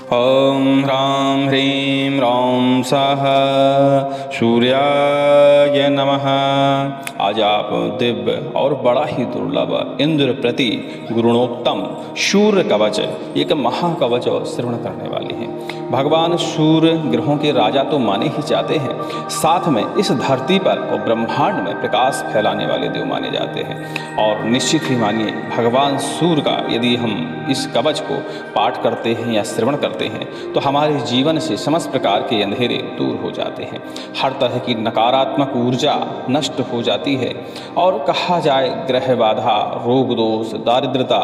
ॐ ह्रां ह्रीं ह्रौं सः सूर्याय नमः। आज आप दिव्य और बड़ा ही दुर्लभ इंद्र प्रति गुरुणोक्तम सूर्य कवच, एक महाकवच और श्रवण करने वाले हैं। भगवान सूर्य ग्रहों के राजा तो माने ही जाते हैं, साथ में इस धरती पर और ब्रह्मांड में प्रकाश फैलाने वाले देव माने जाते हैं। और निश्चित ही मानिए, भगवान सूर्य का यदि हम इस कवच को पाठ करते हैं या श्रवण करते हैं तो हमारे जीवन से समस्त प्रकार के अंधेरे दूर हो जाते हैं, हर तरह की नकारात्मक ऊर्जा नष्ट हो जाती है। और कहा जाए ग्रह बाधा, रोग दोष, दारिद्रता,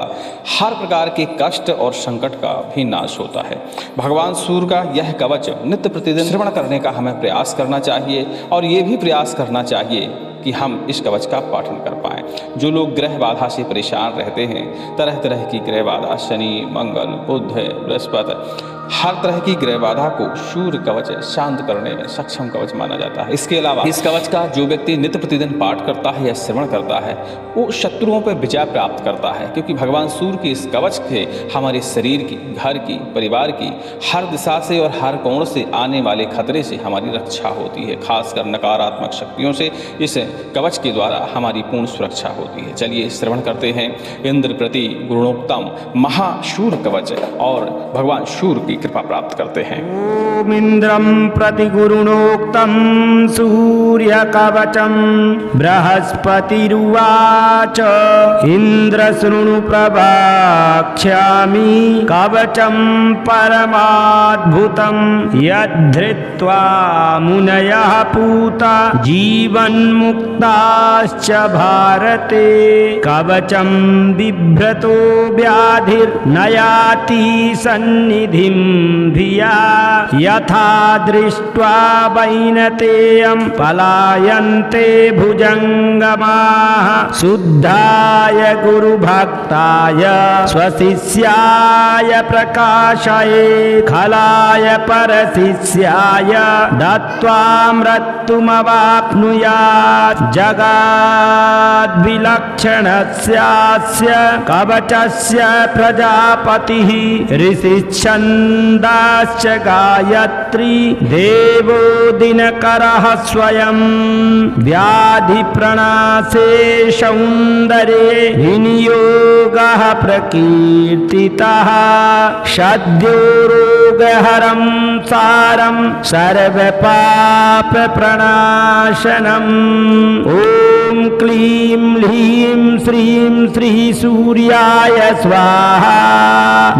हर प्रकार के कष्ट और संकट का भी नाश होता है। भगवान सूर्य का यह कवच नित्य प्रतिदिन श्रवण करने का हमें प्रयास करना चाहिए और ये भी प्रयास करना चाहिए कि हम इस कवच का पाठन कर पाएं। जो लोग ग्रह बाधा से परेशान रहते हैं, तरह तरह की ग्रह बाधा, शनि, मंगल, बुध, बृहस्पति, हर तरह की ग्रह बाधा को सूर्य कवच शांत करने में सक्षम कवच माना जाता है। इसके अलावा इस कवच का जो व्यक्ति नित्य प्रतिदिन पाठ करता है या श्रवण करता है वो शत्रुओं पर विजय प्राप्त करता है, क्योंकि भगवान सूर्य के इस कवच से हमारे शरीर की, घर की, परिवार की हर दिशा से और हर कोण से आने वाले खतरे से हमारी रक्षा होती है। खासकर नकारात्मक शक्तियों से इस कवच के द्वारा हमारी पूर्ण सुरक्षा होती है। चलिए श्रवण करते हैं इंद्र प्रति गुरुणोक्तम महाशूर कवच और भगवान सूर्य की कृपा प्राप्त करते हैं। ओम इंद्रम प्रति गुरुणोक्तम सूर्य कवचम बृहस्पतिरुवाच इंद्र शृणु प्रवक्ष्यामि कवचम परमाद्भुतम यद्धृत्वा मुनयः पूता जीवन्मुक्ताश्च भारते कवचम बिभ्रतो व्याधिर्नयाति सन्निधिं धिया यथा दृष्ट्वा वैनतेयं पलायन्ते भुजङ्गमाः शुद्धाय गुरुभक्ताय स्वशिष्याय प्रकाशये खलाय परशिष्याय दत्त्वा मृत्युमवाप्नुयात् जगाद्विलक्षणस्यास्य कवचस्य प्रजापतिः ऋषिच्छन्दाश्च गायत्री देवो दिनकरः स्वयं व्याधिप्रणाशे सौन्दर्ये विनियोगः प्रकीर्तितः सद्यो रोगहरं सारं सर्वपापप्रणाशनम् ॐ क्लीं ह्रीं श्रीं श्री सूर्याय स्वाहा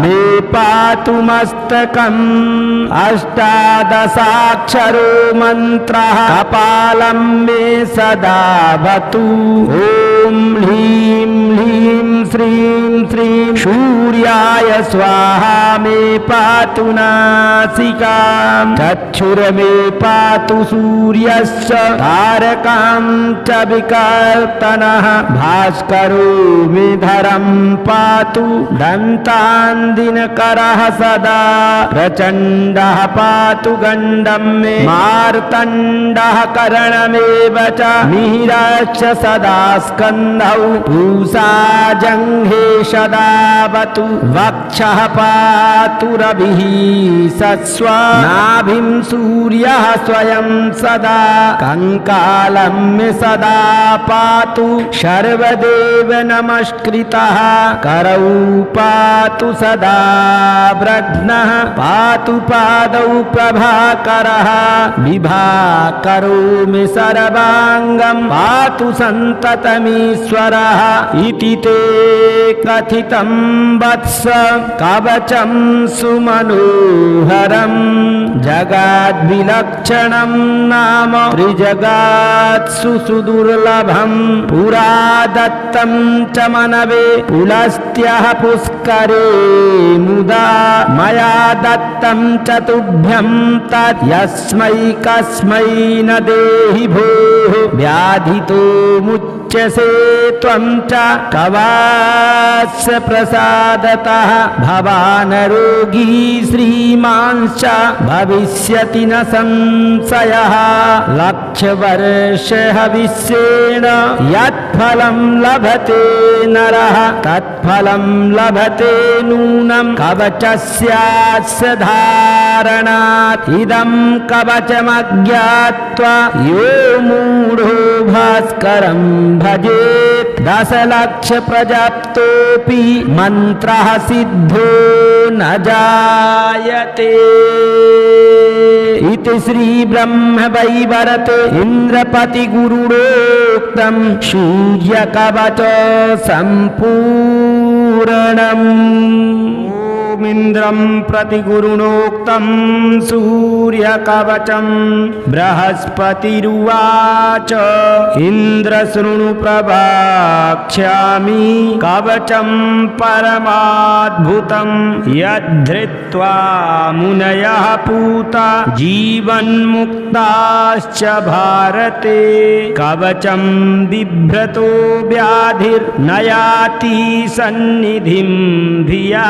मे पातु मस्तकम् अष्टादशाक्षरो मन्त्रः कपालं मे सदा भवतु ॐ ह्रीं ह्रीं श्रीं श्रीं सूर्याय स्वाहा मे पातु नासिकां चक्षुर्मे पातु सूर्यस्य तारकां च विकर्तनः भास्करो मे धरं पातु दन्तान् दिनकरः सदा प्रचण्डः पातु गण्डं मे मार्तण्डः करणमेव च मिहिरश्च सदा स्कन्धौ पूषा जङ्घे सदावतु वक्षः पातु रविः सस्व नाभिं सूर्यः स्वयं सदा कङ्कालं मे सदा पातु सर्वदेव नमस्कृतः करौ पातु सदा व्रघ्नः पातु पादौ प्रभाकरः विभाकरो मे सर्वाङ्गं पातु सन्ततमीश्वरः इति ते कथितं वत्स कवचं सुमनोहरं जगाद्विलक्षणं नाम त्रिजगात्सु सुदुर्लभं पुरा दत्तं च मनवे पुलस्त्यः पुष्करे मुदा मया दत्तं च तुभ्यं तत् यस्मै कस्मै न देहि भोः व्याधितो मुच्यते मुच्यसे त्वं च कवास्य प्रसादतः भवान् रोगी श्रीमांश्च भविष्यति न संशयः लक्षवर्षहविष्येण यत्फलं लभते नरः तत्फलं लभते नूनं कवचस्यास्य धारणात् इदं कवचमज्ञात्वा यो मूढो भास्करं भजेत् दशलक्ष प्रजाप्तोऽपि मन्त्रः सिद्धो न जायते। इति श्री ब्रह्म वैवर्ते इंद्रपति गुरुडोक्तं सूर्यकवच सम्पूर्णम्। इन्द्रं प्रति गुरुणोक्तं सूर्यकवचं बृहस्पतिरुवाच इन्द्र शृणु प्रवक्ष्यामि कवचं परमाद्भुतं यद्धृत्वा मुनयः पूता जीवन्मुक्ताश्च भारते कवचं बिभ्रतो व्याधिर्नयाति सन्निधिं धिया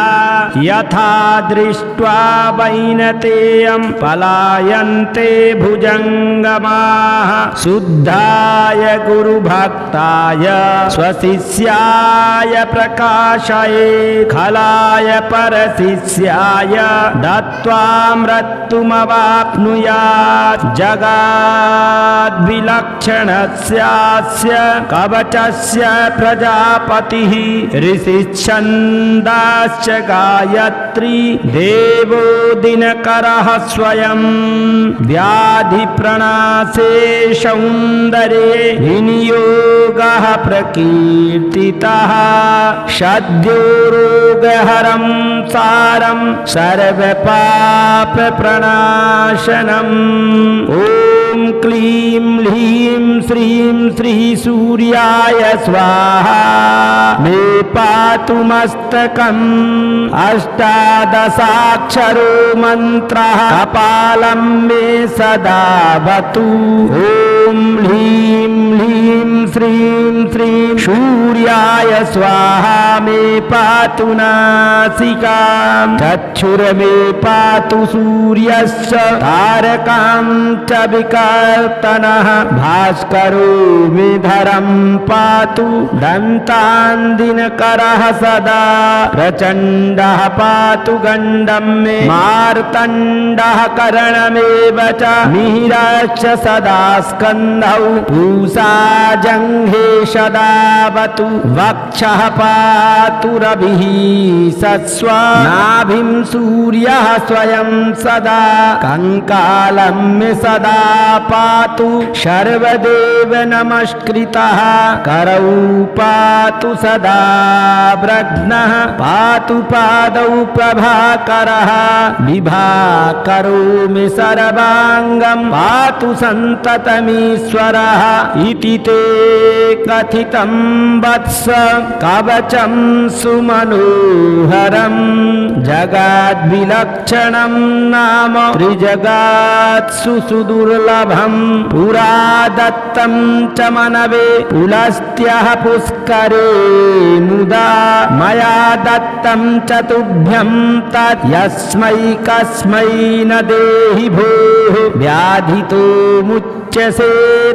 यथा दृष्ट्वा वैनतेयं पलायन्ते भुजङ्गमाः शुद्धाय गुरुभक्ताय स्वशिष्याय प्रकाशये खलाय परशिष्याय दत्त्वा मृत्युमवाप्नुयात् जगाद्विलक्षणस्यास्य कवचस्य प्रजापतिः ऋषिच्छन्दाश्च गायत्री देवो दिनकरः स्वयं व्याधिप्रणाशे सौन्दर्ये विनियोगः प्रकीर्तितः सद्यो रोगहरं सारं सर्वपापप्रणाशनम्। ॐ क्लीं ह्लीं श्रीं श्री सूर्याय स्वाहा मे पातु मस्तकम् अष्टादशाक्षरो मन्त्रः कपालं मे सदा वतु। ॐ ह्लीं ह्लीं श्रीं श्रीं सूर्याय स्वाहा मे पातु नासिकां चक्षुर्मे पातु सूर्यस्य तारकां च विकर्तनः भास्करो मे धरं पातु दन्तान् दिनकरः सदा प्रचण्डः पातु गण्डं मे मार्तण्डः करणमेव च मिहिरश्च सदा स्कन्धौ पूषा जङ्घे सदावतु वक्षः पातु रविः सत्स्व नाभिं सूर्यः स्वयं सदा कङ्कालं मे सदा पातु सर्वदेव नमस्कृतः करौ पातु सदा व्रघ्नः पातु पादौ प्रभाकरः विभाकरो मे सर्वाङ्गं पातु सन्ततमीश्वरः इति ते कथितं वत्स कवचं सुमनोहरं जगाद्विलक्षणं नाम त्रिजगात्सु सुदुर्लभं पुरा दत्तं च मनवे पुलस्त्यः पुष्करे मुदा मया दत्तं च तुभ्यं तत् यस्मै कस्मै न देहि भोः व्याधितो मुच्यसे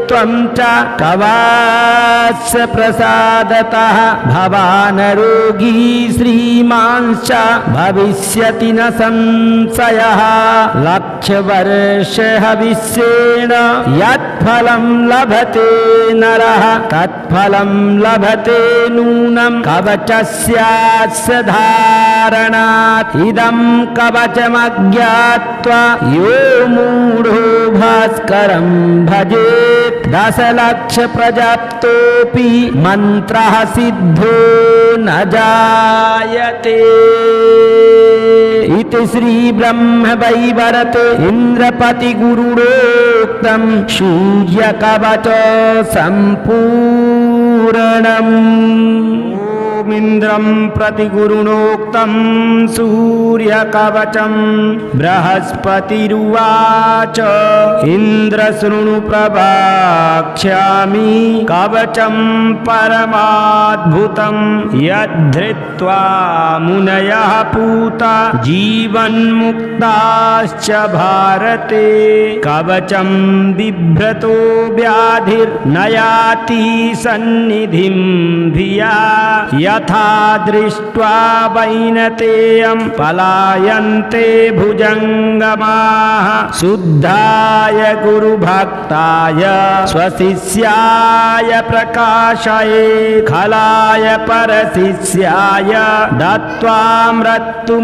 त्वं च कवास्य प्रसादतः भवान् रोगी श्रीमांश्च भविष्यति न संशयः लक्षवर्षहविष्येण यत्फलं लभते नरः तत्फलं लभते नूनं कवचस्यास्य धारणात् इदं कवचमज्ञात्वा यो मूढो भास्करं भजेत् दशलक्ष प्रजाप्तोऽपि मन्त्रः सिद्धो न जायते। इति श्री ब्रह्म वैवर्ते इंद्रपति गुरुडोक्तं सूर्यकवच सम्पूर्णम्। ओमिन्द्रं प्रतिगुरुणोक्तं सूर्यकवचं बृहस्पतिरुवाच इन्द्र शृणु प्रवक्ष्यामि कवचं परमाद्भुतं यद्धृत्वा मुनयः पूता जीवन्मुक्ताश्च भारते कवचं बिभ्रतो व्याधिर्नयाति सन्निधिं धिया यथा दृष्ट्वा वैनतेयं पलायन्ते भुजङ्गमाः शुद्धाय गुरुभक्ताय स्वशिष्याय प्रकाशये खलाय परशिष्याय दत्त्वा मृत्युमवाप्नुयात्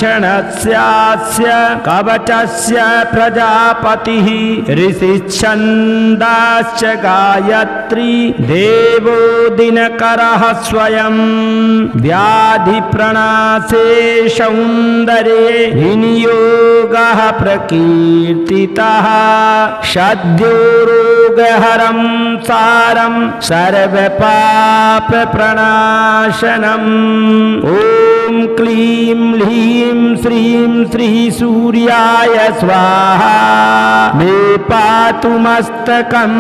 जगाद्विलक्षणस्यास्य कवचस्य प्रजापतिः ऋषिच्छन्दाश्च गायत्री देवो दिनकरः स्वयं व्याधिप्रणाशे सौन्दर्ये विनियोगः प्रकीर्तितः सद्यो रोगहरं सारं सर्वपापप्रणाशनम् ॐ क्लीं ह्रीं श्रीं श्रीसूर्याय स्वाहा मे पातु मस्तकम्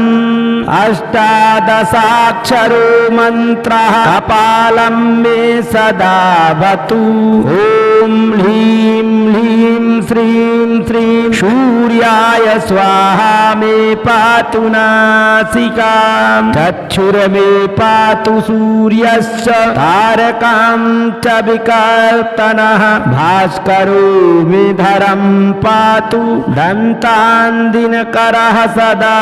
अष्टादशाक्षरो मन्त्रः कपालं मे सदावतु ॐ ह्रीं ह्रीं श्रीं श्रीं सूर्याय स्वाहा मे पातु नासिकां चक्षुर्मे पातु सूर्यस्य तारकां च विकर्तनः भास्करो मे धरं पातु दन्तान् दिनकरः सदा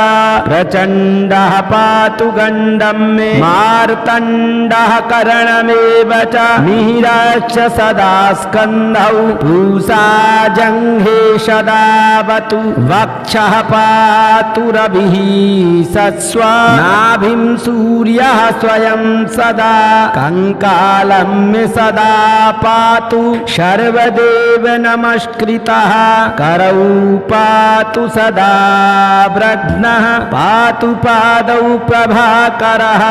प्रचण्डः पातु गण्डं मे मार्तण्डः करणमेव च मिहिरश्च सदा स्कन्धौ पूषा जङ्घे सदावतु वक्षः पातु रविः सस्वा नाभिं सूर्यः स्वयं सदा कङ्कालं मे सदा पातु सर्वदेव नमस्कृतः करौ पातु सदा व्रघ्नः पातु पादौ प्रभाकरः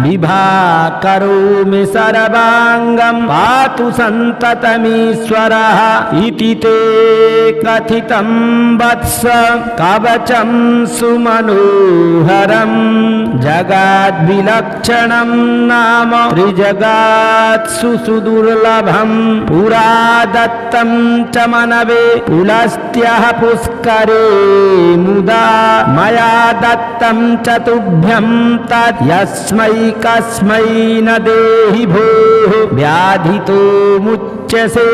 विभाकरो मे सर्वाङ्गं पातु सन्ततमीश्वरः इति ते कथितं वत्स कवचं सुमनोहरं जगाद्विलक्षणं नाम त्रिजगात्सु सुदुर्लभं पुरा दत्तं च मनवे पुलस्त्यः पुष्करे मुदा मया दत्तं च तुभ्यं तत् यस्मै कस्मै न देहि भोः व्याधितो मुच्यसे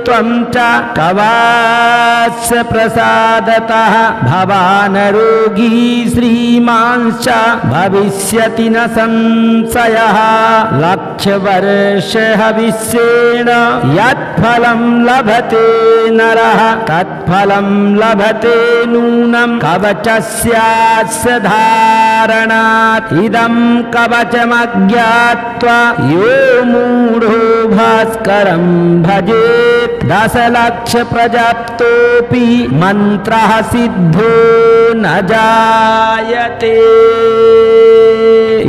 त्वं च कवास्य प्रसादतः भवान् रोगी श्रीमांश्च भविष्यति न संशयः लक्षवर्षहविष्येण यत्फलं लभते नरः तत्फलं लभते नूनं कवचस्यास्य धारणात् इदं कवचमज्ञात्वा यो मूढो भास्करं भजेत् दशलक्षप्रजाप्तोऽपि मन्त्रः सिद्धो न जायते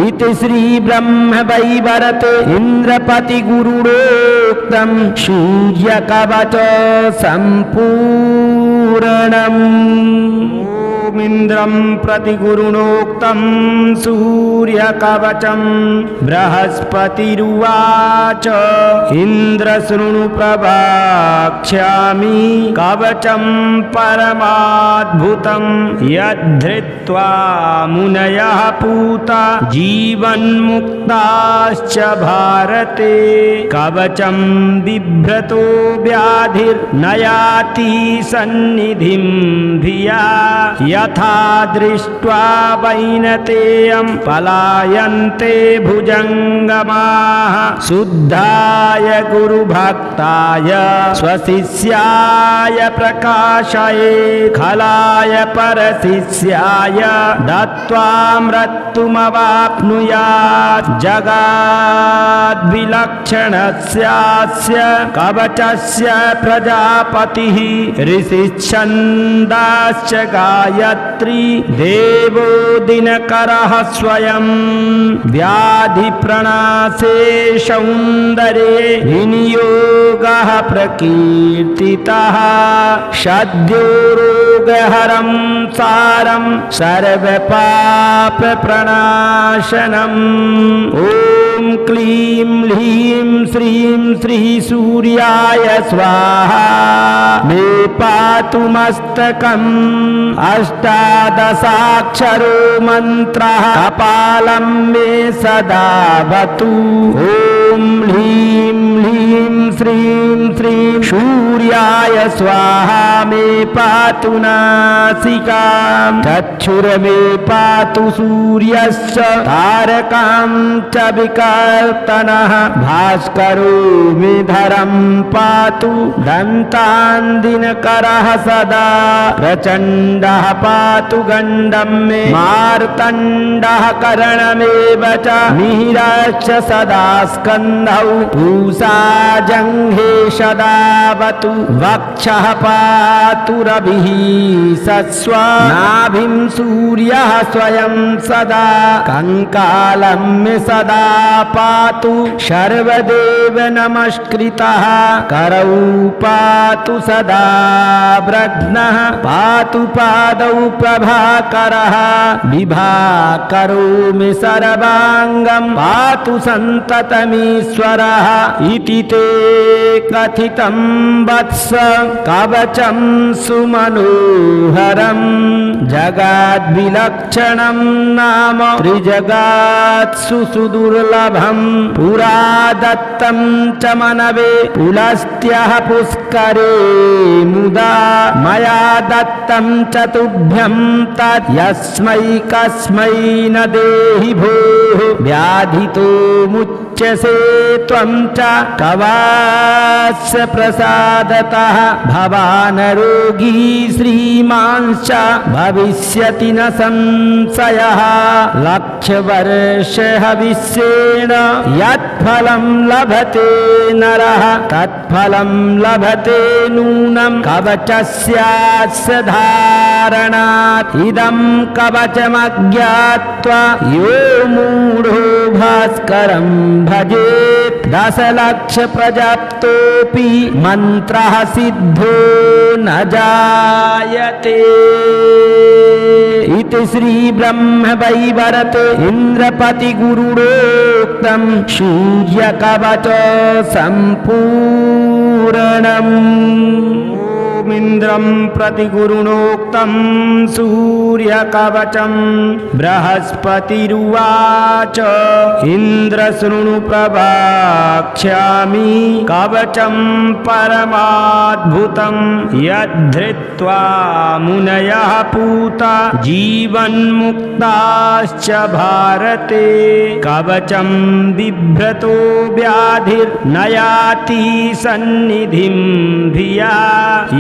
इति श्री ब्रह्मवैवर्ते इन्द्रपतिगुरुणोक्तं सूर्यकवच सम्पूर्णम् ओमिन्द्रं प्रतिगुरुणोक्तं सूर्यकवचं बृहस्पतिरुवाच इन्द्र शृणु प्रवक्ष्यामि कवचं परमाद्भुतं यद्धृत्वा मुनयः पूता जीवन्मुक्ताश्च भारते कवचं बिभ्रतो व्याधिर्नयाति सन्निधिं धिया यथा दृष्ट्वा वैनतेयं पलायन्ते भुजङ्गमाः शुद्धाय गुरुभक्ताय स्वशिष्याय प्रकाशये खलाय परशिष्याय दत्त्वा मृत्युमवाप्नुयात् जगाद्विलक्षणस्यास्य कवचस्य प्रजापतिः ऋषिच्छन्दाश्च गायत्री गायत्री देवो दिनकरः स्वयं व्याधिप्रणाशे सौन्दर्ये विनियोगः प्रकीर्तितः सद्यो रोगहरं सारं सर्वपापप्रणाशनम् ॐ क्लीं ह्रीं श्रीं श्री सूर्याय स्वाहा मे पातु मस्तकम् अष्टादशाक्षरो मन्त्रः कपालं मे सदा वतु ॐ ह्रीं ह्रीं श्रीं श्रीं सूर्याय स्वाहा मे पातु नासिकां चक्षुर्मे पातु सूर्यस्य तारकां च विकर्तनः भास्करो मे धरं पातु दन्तान् दिनकरः सदा प्रचण्डः पातु गण्डं मे मार्तण्डः करणमेव च मिहिरश्च सदा स्कन्धौ पूषा जङ्घे सदावतु वक्षः पातु रविः सस्व नाभिं सूर्यः स्वयं सदा कङ्कालं मे सदा पातु सर्वदेव नमस्कृतः करौ पातु सदा व्रघ्नः पातु पादौ प्रभाकरः विभाकरो मे सर्वाङ्गं पातु सन्ततमीश्वरः इति ते कथितं वत्स कवचं सुमनोहरं जगाद्विलक्षणं नाम त्रिजगात्सु सुदुर्लभं पुरा दत्तं च मनवे पुलस्त्यः पुष्करे मुदा मया दत्तं च तुभ्यं तत् यस्मै कस्मै न देहि भोः व्याधितो मुच्यसे त्वं च कवास्य प्रसादतः भवान् रोगी श्रीमांश्च भविष्यति न संशयः लक्षवर्षहविष्येण यत्फलं लभते नरः तत्फलं लभते नूनं कवचस्यास्य धारणात् इदं कवचमज्ञात्वा यो मूढो भास्करं भजेत् दशलक्षप्रजाप्तोऽपि मन्त्रः सिद्धो न जायते इति श्रीब्रह्मवैवर्त इन्द्रपतिगुरुणोक्तं सूर्यकवच सम्पूर्णम् इन्द्रं प्रति गुरुणोक्तं सूर्यकवचं बृहस्पतिरुवाच इन्द्र शृणु प्रवक्ष्यामि कवचं परमाद्भुतं यद्धृत्वा मुनयः पूता जीवन्मुक्ताश्च भारते कवचं बिभ्रतो व्याधिर्नयाति सन्निधिं धिया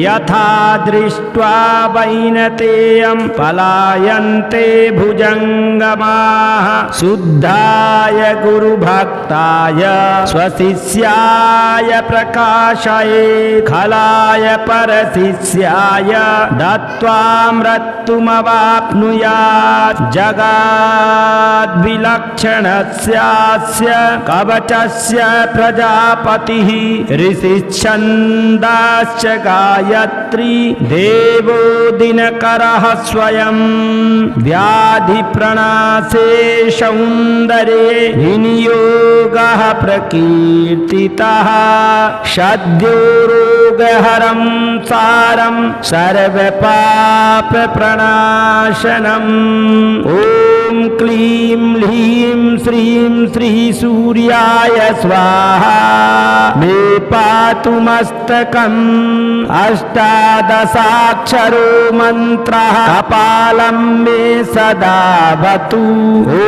यथा दृष्ट्वा वैनतेयं पलायन्ते भुजङ्गमाः शुद्धाय गुरुभक्ताय स्वशिष्याय प्रकाशये खलाय परशिष्याय दत्त्वा मृत्युमवाप्नुयात् जगाद्विलक्षणस्यास्य कवचस्य प्रजापतिः ऋषिच्छन्दाश्च गायत्री देवो दिनकरः स्वयं व्याधिप्रणाशे सौन्दर्ये विनियोगः प्रकीर्तितः सद्यो रोगहरं सारं सर्वपापप्रणाशनम् ॐ क्लीं ह्रीं श्रीं श्री सूर्याय स्वाहा मे पातु मस्तकम् अष्टादशाक्षरो मन्त्रः कपालं मे सदा वतु ॐ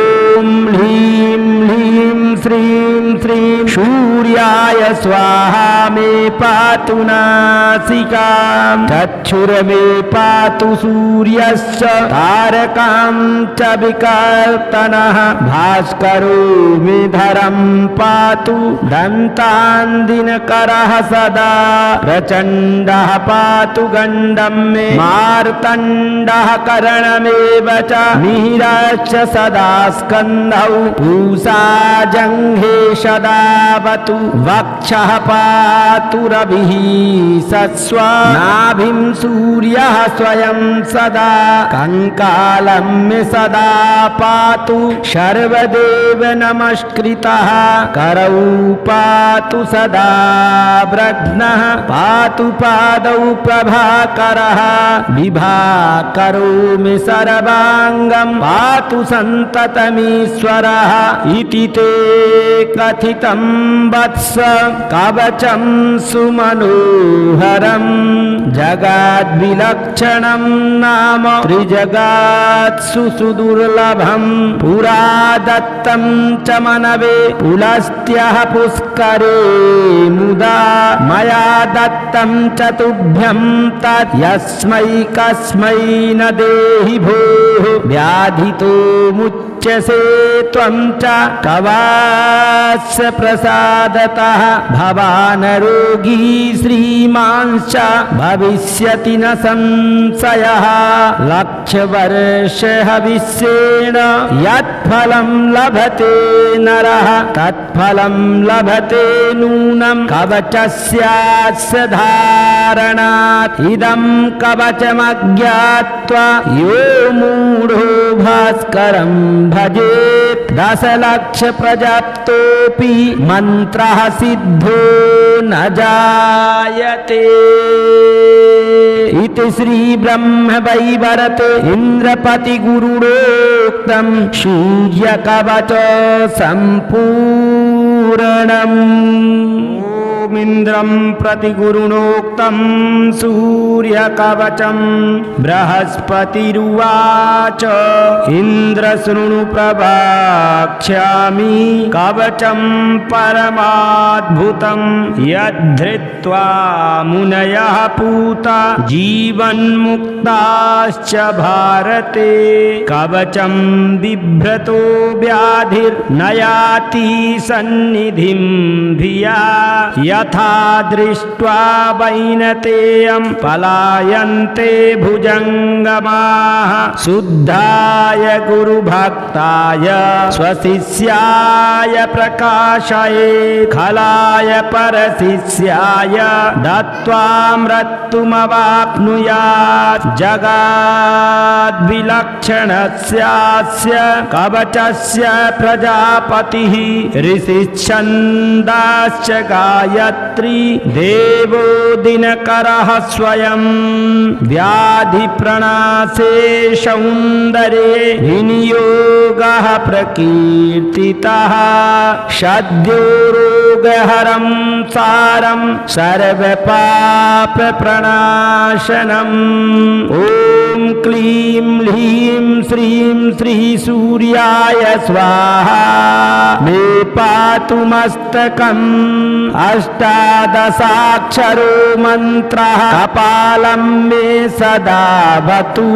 ह्रीं ह्रीं श्रीं श्रीं सूर्याय स्वाहा मे पातु नासिकां चक्षुर्मे पातु सूर्यस्य तारकां च विकर्तनः भास्करो मे धरं पातु दन्तान् दिनकरः सदा प्रचण्डः पातु गण्डं मे मार्तण्डः करणमेव च मिहिरश्च सदा स्कन्धौ पूषा जङ्घे सदावतु वक्षः पातु रविः सस्व नाभिं सूर्यः स्वयं सदा कङ्कालं मे सदा पातु सर्वदेव नमस्कृतः करौ पातु सदा व्रघ्नः पातु पादौ प्रभाकरः विभाकरो मे सर्वाङ्गं पातु सन्ततमीश्वरः इति ते कथितं वत्स कवचं सुमनोहरं जगद्विलक्षणं नाम त्रिजगात्सु सुदुर्लभं पुरा दत्तं च मनवे पुलस्त्यः पुष्करे मुदा मया दत्तं च तुभ्यं तत् यस्मै कस्मै न देहि भोः व्याधितो मुच्यसे त्वं च कवास्य प्रसादतः भवान् रोगी श्रीमांश्च भविष्यति न संशयः लक्षवर्षहविष्येण यत्फलं लभते नरः तत्फलं लभते नूनं कवचस्यास्य धारणात् इदं कवचमज्ञात्वा यो मूढो भास्करं भजेत् दशलक्ष प्रजाप्तोऽपि मन्त्रः सिद्धो न जायते इति श्री ब्रह्म वैवर्ते इंद्रपति गुरुडोक्तं सूर्यकवच सम्पूर्णम् इन्द्रं प्रति गुरुणोक्तं सूर्यकवचं बृहस्पतिरुवाच इन्द्र शृणु प्रवक्ष्यामि कवचं परमाद्भुतं यद्धृत्वा मुनयः पूता जीवन्मुक्ताश्च भारते कवचं बिभ्रतो व्याधिर्नयाति सन्निधिं धिया यथा दृष्ट्वा वैनतेयं पलायन्ते भुजङ्गमाः शुद्धाय गुरुभक्ताय स्वशिष्याय प्रकाशये खलाय परशिष्याय दत्त्वा मृत्युमवाप्नुयात् जगाद्विलक्षणस्यास्य कवचस्य प्रजापतिः ऋषिच्छन्दाश्च गायत्री देवो दिनकरः स्वयं व्याधिप्रणाशे सौन्दर्ये विनियोगः प्रकीर्तितः सद्यो रोगहरं सारं सर्वपापप्रणाशनम् ॐ क्लीं ह्रीं श्रीं श्री सूर्याय स्वाहा मे पातु मस्तकम् अष्टादशाक्षरो मन्त्रः कपालं मे सदा भवतु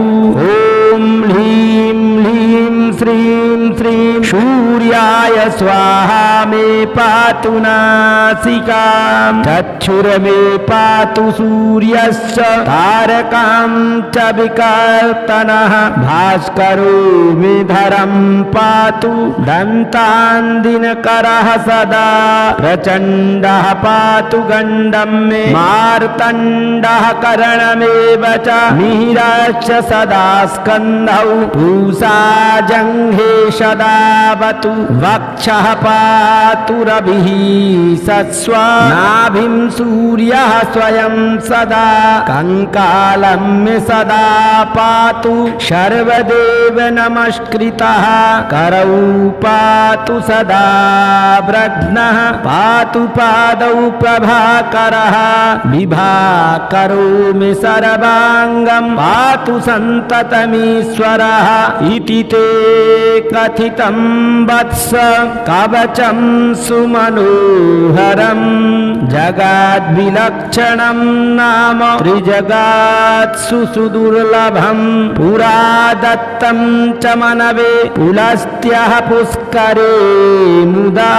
ॐ ह्रीं ह्रीं श्रीं श्रीं सूर्याय स्वाहा मे पातु नासिकां चक्षुर्मे पातु सूर्यस्य तारकां च विकर्तनः भास्करो मे धरं पातु दन्तान् दिनकरः सदा प्रचण्डः पातु गण्डं मे मार्तण्डः करणमेव च मिहिरश्च सदा स्कन्धौ पूषा जङ्घे सदावतु वक्षः पातु रविः सस्व नाभिं सूर्यः स्वयं सदा कङ्कालं मे सदा पातु सर्वदेव नमस्कृतः करौ पातु सदा व्रघ्नः पातु पादौ प्रभाकरः विभाकरो मे सर्वाङ्गं पातु सन्ततमीश्वरः इति ते कथितं वत्स कवचं सुमनोहरं जगाद्विलक्षणं नाम त्रिजगात्सु सुदुर्लभं पुरा दत्तं च मनवे पुलस्त्यः पुष्करे मुदा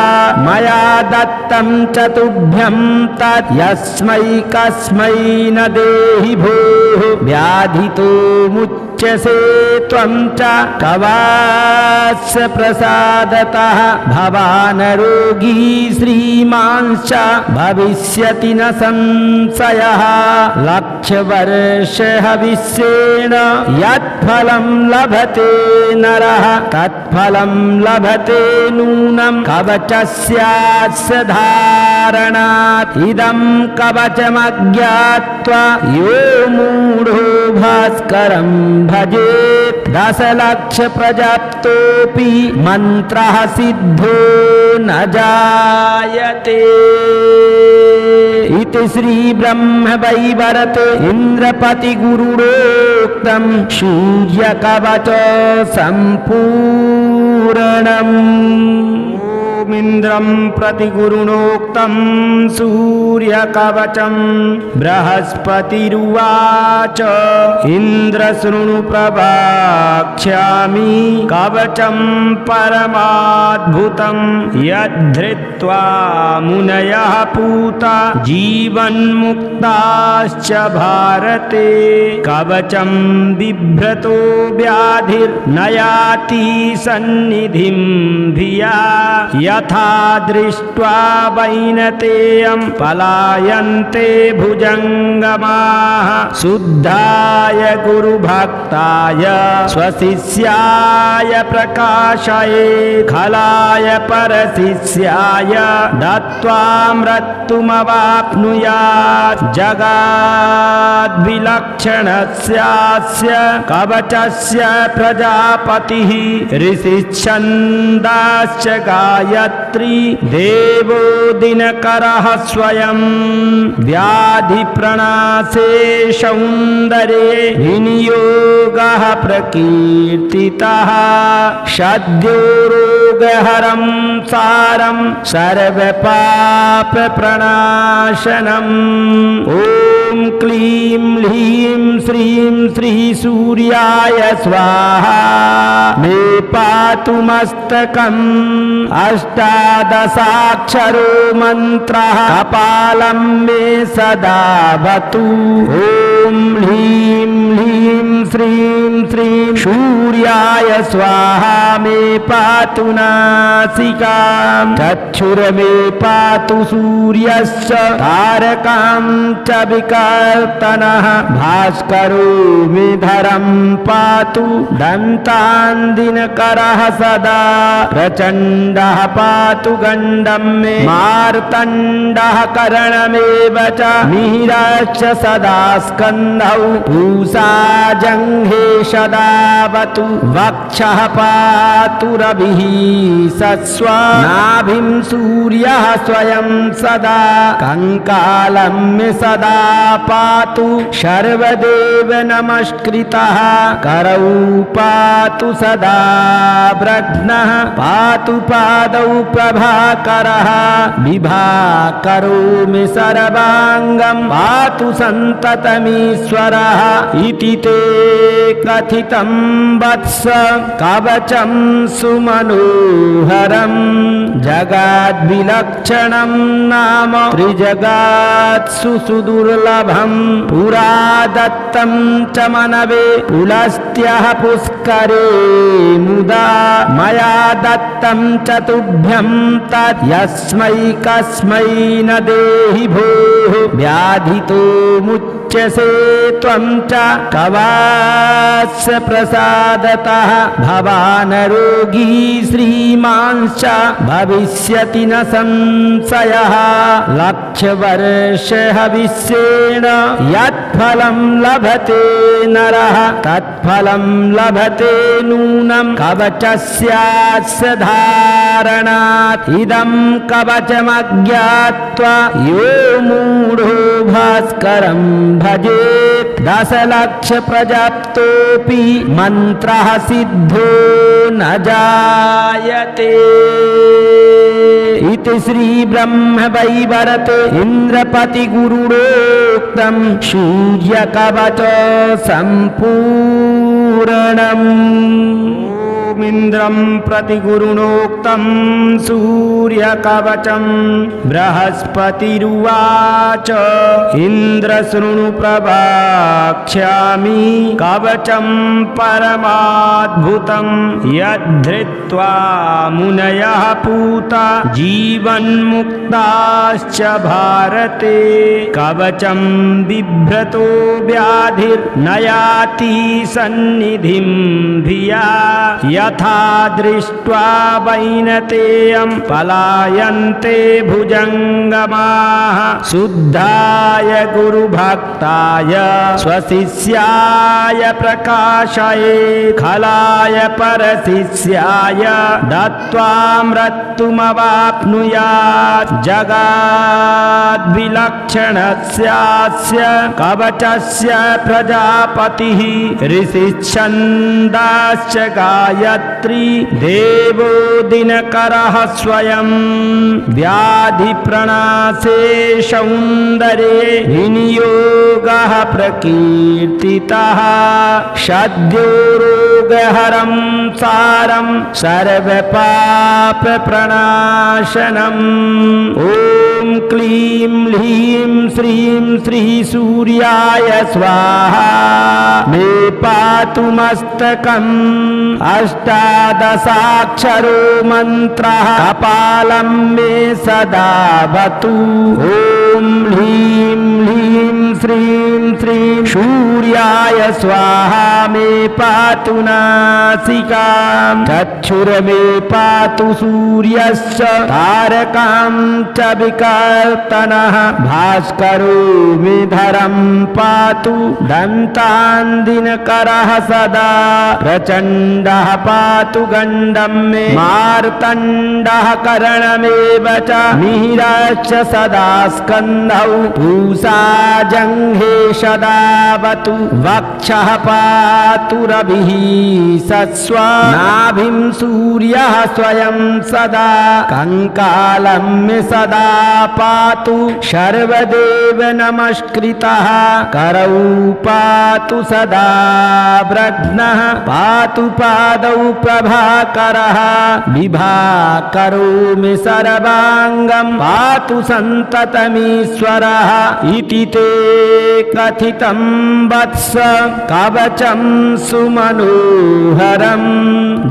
मया दत्तं च तुभ्यं तत् यस्मै कस्मै न देहि भोः व्याधितो मुच्यसे त्वं च कवास्य प्रसादतः भवान् रोगी श्रीमांश्च भविष्यति न संशयः लक्षवर्षहविष्येण यत्फलं लभते नरः तत्फलं लभते नूनं कवचस्यास्य धारणात् इदं कवचमज्ञात्वा यो मूढो भास्करं भजेत् दशलक्षप्रजप्तोऽपि मन्त्रः सिद्धो न जायते। इति श्री ब्रह्मवैवर्ते इन्द्रपतिगुरुणोक्तं सूर्यकवच सम्पूर्णम्। इन्द्रं प्रति गुरुणोक्तं सूर्यकवचं बृहस्पतिरुवाच इन्द्र शृणु प्रवक्ष्यामि कवचं परमाद्भुतं यद्धृत्वा मुनयः पूता जीवन्मुक्ताश्च भारते कवचं बिभ्रतो व्याधिर्न याति सन्निधिं धिया यथा दृष्ट्वा वैनतेयं पलायन्ते भुजङ्गमाः शुद्धाय गुरुभक्ताय स्वशिष्याय प्रकाशये खलाय परशिष्याय दत्त्वा मृत्युमवाप्नुयात् जगाद्विलक्षणस्यास्य कवचस्य प्रजापतिः ऋषिच्छन्दाश्च गायत्री देवो दिनकरः स्वयं व्याधिप्रणाशे सौन्दर्ये विनियोगः प्रकीर्तितः सद्यो रोगहरं सारं सर्वपापप्रणाशनम्। ॐ क्लीं ह्रीं श्रीं श्री सूर्याय स्वाहा मे पातु मस्तकम् अष्टादशाक्षरो मन्त्रः कपालं मे सदा वतु। ॐ ह्रीं ह्रीं श्रीं श्रीं सूर्याय स्वाहा मे पातु नासिकां चक्षुर्मे पातु सूर्यश्च तारकां च विकर्तनः भास्करो मे धरं पातु दन्तान् दिनकरः सदा प्रचण्डः पातु गण्डं मे मार्तण्डः करणमेव च मिहिरश्च सदा स्कन्धौ पूषा जङ्घे सदावतु वक्षः पातु रविः सस्वा नाभिं सूर्यः स्वयं सदा कङ्कालं मे सदा पातु सर्वदेव नमस्कृतः करौ पातु सदा ब्रध्नः पातु पादौ प्रभाकरः विभाकरो मे सर्वाङ्गं पातु सन्ततमीश्वरः इति ते कथितं वत्स कवचं सुमनोहरं जगाद्विलक्षणं नाम त्रिजगात्सु सुदुर्लभं पुरा दत्तं च मनवे पुलस्त्यः पुष्करे मुदा मया दत्तं च तुभ्यं तत् यस्मै कस्मै न देहि भोः व्याधितो मुच्यसे त्वं च कवास्य प्रसादतः भवान् रोगी श्रीमांश्च भविष्यति न संशयः लक्षवर्षहविष्येण यत्फलं लभते नरः तत्फलं लभते नूनं कवचस्यास्य धारणात् इदं कवचमज्ञात्वा यो मूढो भास्करं भजेत् दशलक्ष प्रजाप्तोऽपि मन्त्रः सिद्धो न जायते। इति श्री ब्रह्म वैवर्ते इंद्रपति गुरुणोक्तं सूर्यकवच सम्पूर्णम्। इन्द्रं प्रति गुरुणोक्तं सूर्यकवचं बृहस्पतिरुवाच इन्द्र शृणु प्रवक्ष्यामि कवचं परमाद्भुतं यद्धृत्वा मुनयः पूता जीवन्मुक्ताश्च भारते। कवचं बिभ्रतो व्याधिर्नयाति सन्निधिं धिया यथा दृष्ट्वा वैनतेयं पलायन्ते भुजङ्गमाः। शुद्धाय गुरुभक्ताय स्वशिष्याय प्रकाशये खलाय परशिष्याय दत्त्वा मृत्युमवाप्नुयात्। जगाद्विलक्षणस्यास्य कवचस्य प्रजापतिः ऋषिच्छन्दाश्च गायत्री देवो दिनकरः स्वयं। व्याधिप्रणाशे सौन्दर्ये विनियोगः प्रकीर्तितः सद्यो रोगहरं सारं सर्वपापप्रणाशनम्। ॐ क्लीं ह्रीं श्रीं श्री सूर्याय स्वाहा। मे पातु मस्तकम् अष्टादशाक्षरो मन्त्रः कपालं मे सदा वतु। ॐ ह्रीं ह्रीं श्रीं श्रीं सूर्याय स्वाहा। मे पातु नासिकां चक्षुर्मे पातु सूर्यश्च तारकां च विकर्तनः। भास्करो मे धरं पातु दन्तान् दिनकरः सदा। प्रचण्डः पातु गण्डं मे मार्तण्डः करणमेव च। मिहिरश्च सदा स्कन्धौ पूषा जङ्घे सदावतु। वक्षः पातु रविः सस्व नाभिं सूर्यः स्वयं सदा। कङ्कालं मे सदा पातु सर्वदेव नमस्कृतः। करौ पातु सदा व्रघ्नः पातु पादौ प्रभाकरः। विभाकरो मे सर्वाङ्गं पातु सन्ततमीश्वरः। इति ते कथितं वत्स कवचं सुमनोहरं।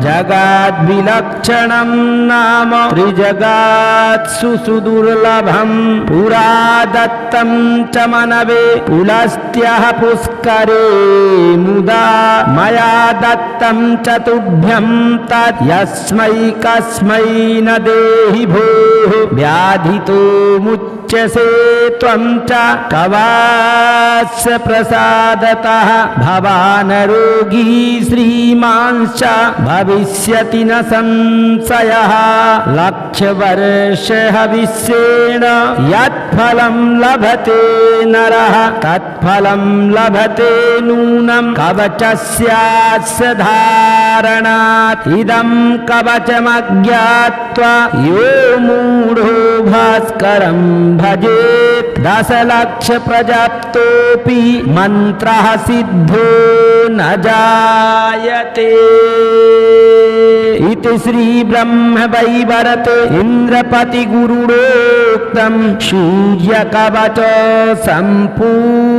जगाद्विलक्षणं नाम त्रिजगात्सु सुदुर्लभं। पुरा दत्तं च मनवे पुलस्त्यः पुष्करे मुदा। मया दत्तं च तुभ्यं तत् यस्मै कस्मै न देहि भोः। व्याधितो मुच्यसे त्वं च कवास्य प्रसादतः। भवान् रोगी श्रीमांश्च भविष्यति न संशयः। लक्षवर्ष हविष्येण यत्फलं लभते नरः तत्फलं लभते नूनं कवचस्यास्य धारणात्। इदं कवचमज्ञात्वा यो मूढो भास्करं भजेत्। दशलक्ष प्रजाप्तोऽपि मन्त्रः सिद्धो न जायते। इति श्री ब्रह्म वैवर्ते इंद्रपति गुरुणोक्तं सूर्यकवच सम्पूर्णम्।